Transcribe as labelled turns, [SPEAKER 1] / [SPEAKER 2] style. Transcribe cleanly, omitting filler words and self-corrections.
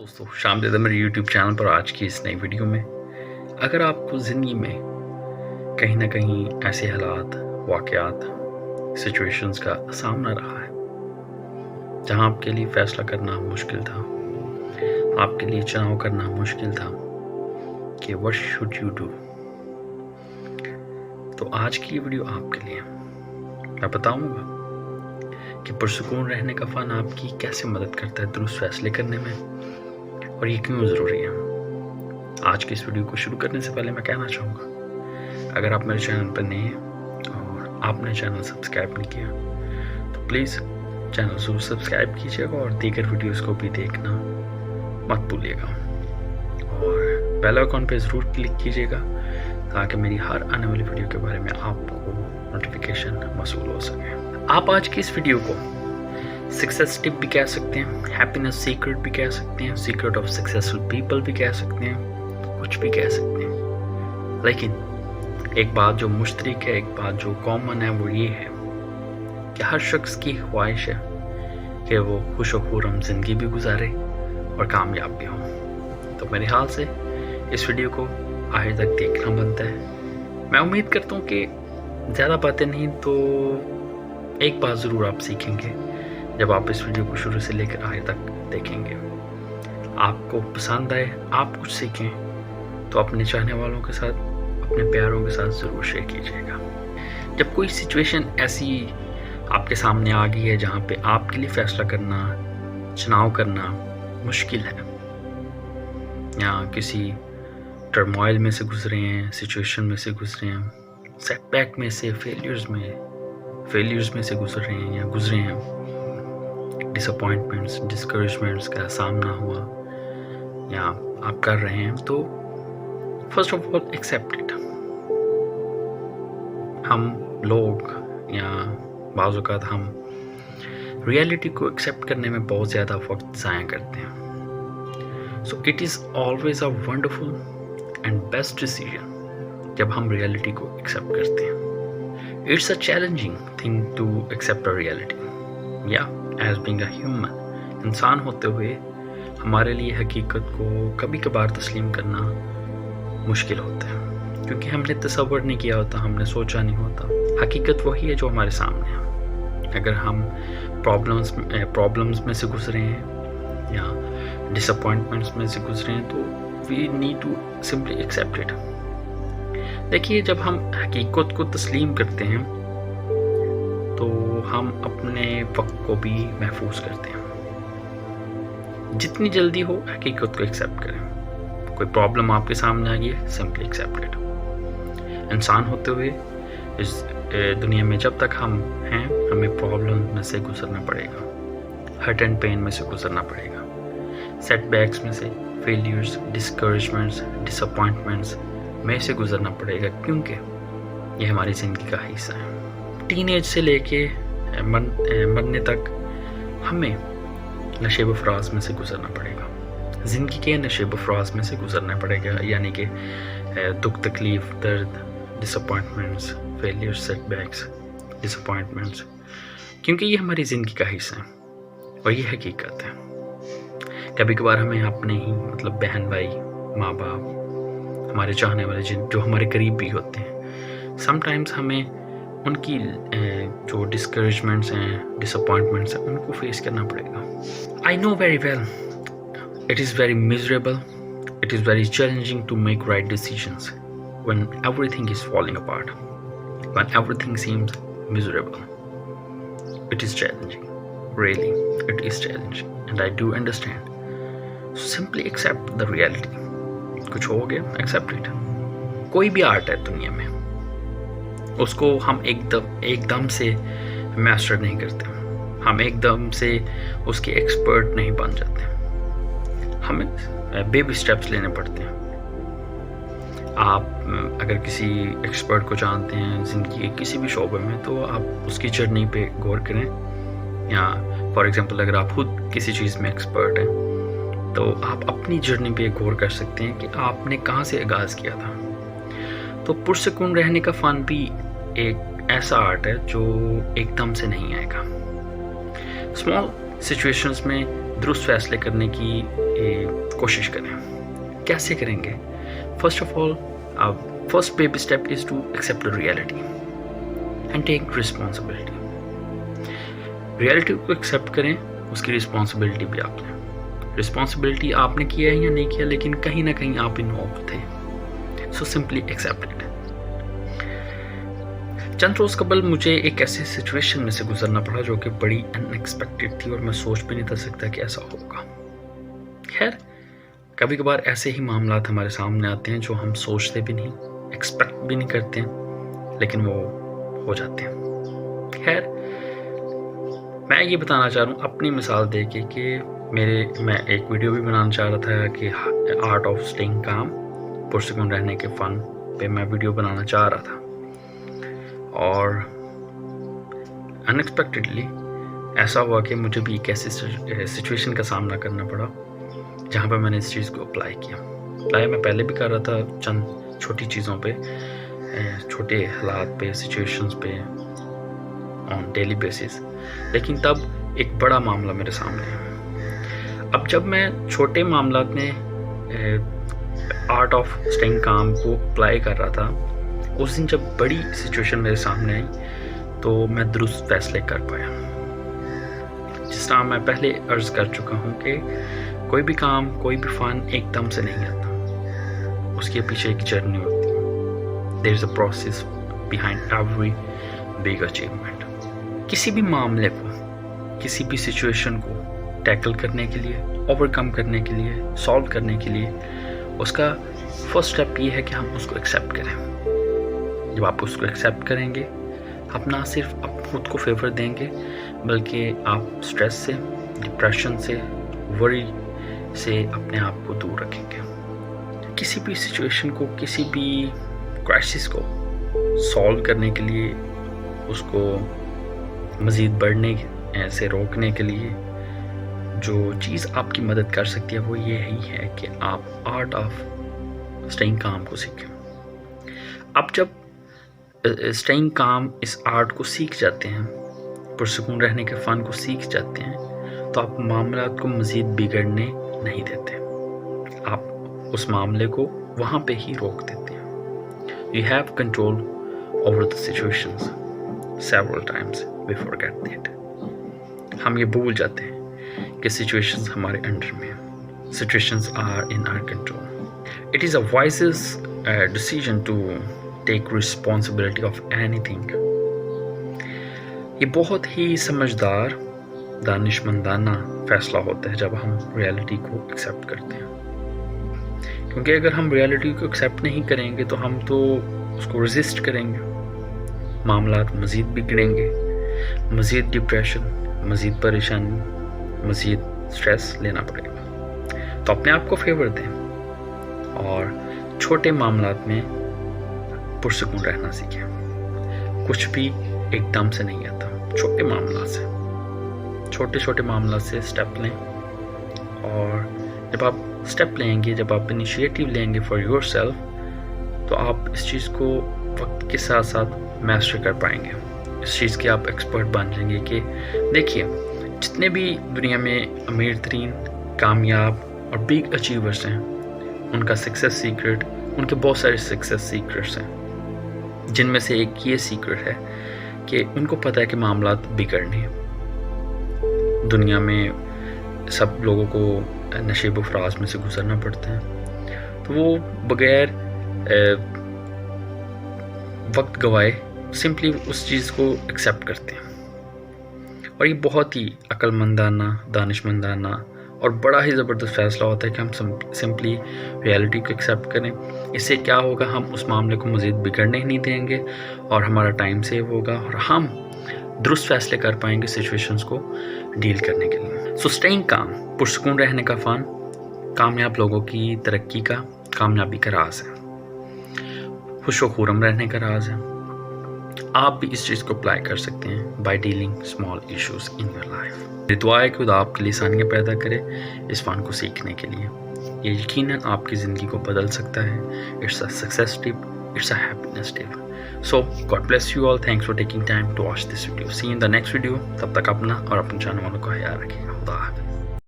[SPEAKER 1] दोस्तों शाम देदा मेरे यूट्यूब चैनल पर आज की इस नई वीडियो में अगर आपको ज़िंदगी में कहीं ना कहीं ऐसे हालात वाक़यात सिचुएशंस का सामना रहा है जहां आपके लिए फ़ैसला करना मुश्किल था, आपके लिए चुनाव करना मुश्किल था कि व्हाट शुड यू डू, तो आज की ये वीडियो आपके लिए मैं बताऊंगा कि पुरसुकून रहने का फ़न आपकी कैसे मदद करता है दुरुस्त फैसले करने में और ये क्यों ज़रूरी है। आज की इस वीडियो को शुरू करने से पहले मैं कहना चाहूँगा, अगर आप मेरे चैनल पर नए हैं और आपने चैनल सब्सक्राइब नहीं किया तो प्लीज़ चैनल ज़रूर सब्सक्राइब कीजिएगा और दीगर वीडियोस को भी देखना मत भूलिएगा और बेल आइकन पे ज़रूर क्लिक कीजिएगा ताकि मेरी हर आने वाली वीडियो के बारे में आपको नोटिफिकेशन मौसूल हो सके। आप आज की इस वीडियो को सक्सेस टिप भी कह सकते हैं, हैप्पीनेस सीक्रेट भी कह सकते हैं, सीक्रेट ऑफ सक्सेसफुल पीपल भी कह सकते हैं, कुछ भी कह सकते हैं, लेकिन एक बात जो मुश्तरक है, एक बात जो कॉमन है वो ये है कि हर शख्स की ख्वाहिश है कि वो खुश और खुर्रम ज़िंदगी भी गुजारे और कामयाब भी हो। तो मेरे ख्याल से इस वीडियो को आखिर तक देखना बनता है। मैं उम्मीद करता हूँ कि ज़्यादा बातें नहीं तो एक बात ज़रूर आप सीखेंगे जब आप इस वीडियो को शुरू से लेकर आखिर तक देखेंगे। आपको पसंद आए, आप कुछ सीखें तो अपने चाहने वालों के साथ, अपने प्यारों के साथ ज़रूर शेयर कीजिएगा। जब कोई सिचुएशन ऐसी आपके सामने आ गई है जहाँ पे आपके लिए फ़ैसला करना, चुनाव करना मुश्किल है, या किसी टर्मोइल में से गुजरे हैं, सिचुएशन में से गुजरे हैं, सेटबैक में से, फेलियर्स में से गुजर रहे हैं या गुजरे हैं, डिसअपॉइंटमेंट्स, डिस्करेजमेंट्स का सामना हुआ या आप कर रहे हैं, तो first of all except it. हम लोग या बाज़ औक़ात हम रियलिटी को एक्सेप्ट करने में बहुत ज़्यादा वक्त ज़ाया करते हैं। So it is always a wonderful and best decision जब हम रियलिटी को एक्सेप्ट करते हैं। It's a challenging thing to accept a reality, या एज बीइंग अ ह्यूमन, इंसान होते हुए हमारे लिए हकीकत को कभी कभार तस्लीम करना मुश्किल होता है क्योंकि हमने तसव्वुर नहीं किया होता, हमने सोचा नहीं होता। हकीकत वही है जो हमारे सामने है। अगर हम प्रॉब्लम्स में से गुजरे हैं या डिसअपॉइंटमेंट्स में से गुजरे हैं तो we need to simply accept it. देखिए, जब हम हकीकत को तस्लीम करते हैं तो हम अपने वक्त को भी महफूज करते हैं। जितनी जल्दी हो हकीकत को एक्सेप्ट करें। कोई प्रॉब्लम आपके सामने आ गई है, सिंपली एक्सेप्ट इट। इंसान होते हुए इस दुनिया में जब तक हम हैं, हमें प्रॉब्लम में से गुजरना पड़ेगा, हर्ट एंड पेन में से गुजरना पड़ेगा, सेटबैक्स में से, फेलियर्स, डिस्करेजमेंट्स, डिसअपॉइंटमेंट्स में से गुजरना पड़ेगा क्योंकि ये हमारी ज़िंदगी का हिस्सा है। टीनेज से लेके मरने तक हमें नशेब फराज में से गुजरना पड़ेगा, ज़िंदगी के नशेब फराज में से गुजरना पड़ेगा, यानी कि दुख, तकलीफ़, दर्द, डिसअपॉइंटमेंट्स, फेलियर्स, सेटबैक्स, डिसअपॉइंटमेंट्स, क्योंकि ये हमारी ज़िंदगी का हिस्सा है और ये हकीकत है। कभी कभार हमें अपने ही बहन भाई, माँ बाप, हमारे चाहने वाले जो हमारे करीब भी होते हैं, समटाइम्स हमें उनकी जो डिस्करेजमेंट्स हैं, डिसअपॉइंटमेंट्स हैं, उनको फेस करना पड़ेगा। I know very well it is very miserable, it is very challenging to make right decisions when everything is falling apart, when everything seems miserable. It is challenging, really, it is challenging, and I do understand. So simply accept the reality. कुछ हो गया, accept it. कोई भी art है दुनिया में, उसको हम एकदम से मास्टर नहीं करते, हम एकदम से उसके एक्सपर्ट नहीं बन जाते, हमें बेबी स्टेप्स लेने पड़ते हैं। आप अगर किसी एक्सपर्ट को जानते हैं ज़िंदगी के किसी भी शोबे में तो आप उसकी जर्नी पे गौर करें, या फॉर एग्जांपल अगर आप खुद किसी चीज़ में एक्सपर्ट हैं तो आप अपनी जर्नी पे गौर कर सकते हैं कि आपने कहाँ से आगाज़ किया था। तो पुरसुकून रहने का फ़न भी एक ऐसा आर्ट है जो एकदम से नहीं आएगा। स्मॉल सिचुएशंस में दुरुस्त फैसले करने की कोशिश करें। कैसे करेंगे? First of all, first baby step is to accept the reality and take responsibility. Reality को एक्सेप्ट करें, उसकी रिस्पॉन्सिबिलिटी भी आप लें। रिस्पॉन्सिबिलिटी आपने किया है या नहीं किया, लेकिन कहीं ना कहीं आप इन्वॉल्व थे, सो सिंपली एक्सेप्ट इट। चंद रोज़ कबल मुझे एक ऐसी सिचुएशन में से गुजरना पड़ा जो कि बड़ी अनएक्सपेक्टेड थी और मैं सोच भी नहीं था सकता कि ऐसा होगा। खैर, कभी कभार ऐसे ही मामलात हमारे सामने आते हैं जो हम सोचते भी नहीं, एक्सपेक्ट भी नहीं करते हैं, लेकिन वो हो जाते हैं। खैर, मैं ये बताना चाह रहा हूँ अपनी मिसाल दे के कि मैं एक वीडियो भी बनाना चाह रहा था कि आर्ट ऑफ स्टेइंग काम, पुरसकून रहने के फ़न पे मैं वीडियो बनाना चाह रहा था, और अनएक्सपेक्टेडली ऐसा हुआ कि मुझे भी एक ऐसी सिचुएशन का सामना करना पड़ा जहाँ पर मैंने इस चीज़ को अप्लाई किया। अप्लाई मैं पहले भी कर रहा था चंद छोटी चीज़ों पे, छोटे हालात पे, सिचुएशंस पे ऑन डेली बेसिस, लेकिन तब एक बड़ा मामला मेरे सामने है। अब जब मैं छोटे मामलात में आर्ट ऑफ स्टेइंग काम को अप्लाई कर रहा था, उस दिन जब बड़ी सिचुएशन मेरे सामने आई तो मैं दुरुस्त फैसले कर पाया। जिस तरह मैं पहले अर्ज़ कर चुका हूँ कि कोई भी काम, कोई भी फ़न एकदम से नहीं आता, उसके पीछे एक जर्नी होती है। There is a process behind every big achievement. किसी भी मामले को, किसी भी सिचुएशन को टैकल करने के लिए, ओवरकम करने के लिए, सॉल्व करने के लिए, उसका फर्स्ट स्टेप ये है कि हम उसको एक्सेप्ट करें। जब आप उसको एक्सेप्ट करेंगे, आप ना सिर्फ आप खुद को फेवर देंगे, बल्कि आप स्ट्रेस से, डिप्रेशन से, वरी से अपने आप को दूर रखेंगे। किसी भी सिचुएशन को, किसी भी क्राइसिस को सॉल्व करने के लिए, उसको मज़ीद बढ़ने से रोकने के लिए जो चीज़ आपकी मदद कर सकती है वो ये ही है कि आप आर्ट ऑफ स्टेइंग काम को सीखें। आप जब स्टेइंग काम इस आर्ट को सीख जाते हैं, पुरसकून रहने के फ़न को सीख जाते हैं, तो आप मामलात को मज़ीद बिगड़ने नहीं देते, आप उस मामले को वहाँ पे ही रोक देते हैं। You have control over the situations several times before get that. हम ये भूल जाते हैं कि सिचुएशंस हमारे अंडर में हैं, situations are in our control. It is a wisest decision to take responsibility of anything. ये बहुत ही समझदार, दानिशमंदाना फैसला होता है जब हम रियलिटी को एक्सेप्ट करते हैं, क्योंकि अगर हम रियलिटी को एक्सेप्ट नहीं करेंगे तो हम तो उसको रेजिस्ट करेंगे, मामलात मज़ीद बिगड़ेंगे, मज़ीद डिप्रेशन, मज़ीद परेशानी, मज़ीद स्ट्रेस लेना पड़ेगा। तो अपने आप को फेवर दें और छोटे मामलात में पुरसकून रहना सीखें। कुछ भी एकदम से नहीं आता, छोटे मामला से, छोटे छोटे मामला से स्टेप लें, और जब आप स्टेप लेंगे, जब आप इनिशिएटिव लेंगे फॉर योर सेल्फ, तो आप इस चीज़ को वक्त के साथ साथ मास्टर कर पाएंगे। इस चीज़ के आप एक्सपर्ट बन जाएंगे कि देखिए, जितने भी दुनिया में अमीर तरीन, कामयाब और बिग अचीवर्स हैं, उनका सक्सेस सीक्रेट, उनके बहुत सारे सक्सेस सीक्रेट्स हैं, जिनमें से एक ये सीक्रेट है कि उनको पता है कि मामलात बिगड़ने हैं। दुनिया में सब लोगों को नशेब व फराज में से गुजरना पड़ता है, तो वो बगैर वक्त गवाए सिंपली उस चीज़ को एक्सेप्ट करते हैं। और ये बहुत ही अक्लमंदाना, दानिशमंदाना और बड़ा ही ज़बरदस्त फैसला होता है कि हम सिंपली रियलिटी को एक्सेप्ट करें। इससे क्या होगा, हम उस मामले को मज़ीद बिगड़ने ही नहीं देंगे और हमारा टाइम सेव होगा और हम दुरुस्त फैसले कर पाएंगे सिचुएशंस को डील करने के लिए। सो स्टेइंग काम, पुरसकून रहने का फ़न, कामयाब लोगों की तरक्की का, कामयाबी का राज है, खुश व खुरम रहने का राज है। आप भी इस चीज़ को अप्लाई कर सकते हैं by dealing small issues in your life. दुआ है कि खुदा आपके लिए आसानियाँ पैदा करे इस फ़न को सीखने के लिए। ये यकीनन आपकी ज़िंदगी को बदल सकता है। It's a success tip, it's a happiness tip. So God bless you all, thanks for taking time to watch this video. See in the next video. तब तक अपना और अपने जानने वालों का ख्याल रखिएगा। खुदा हाफ़िज़।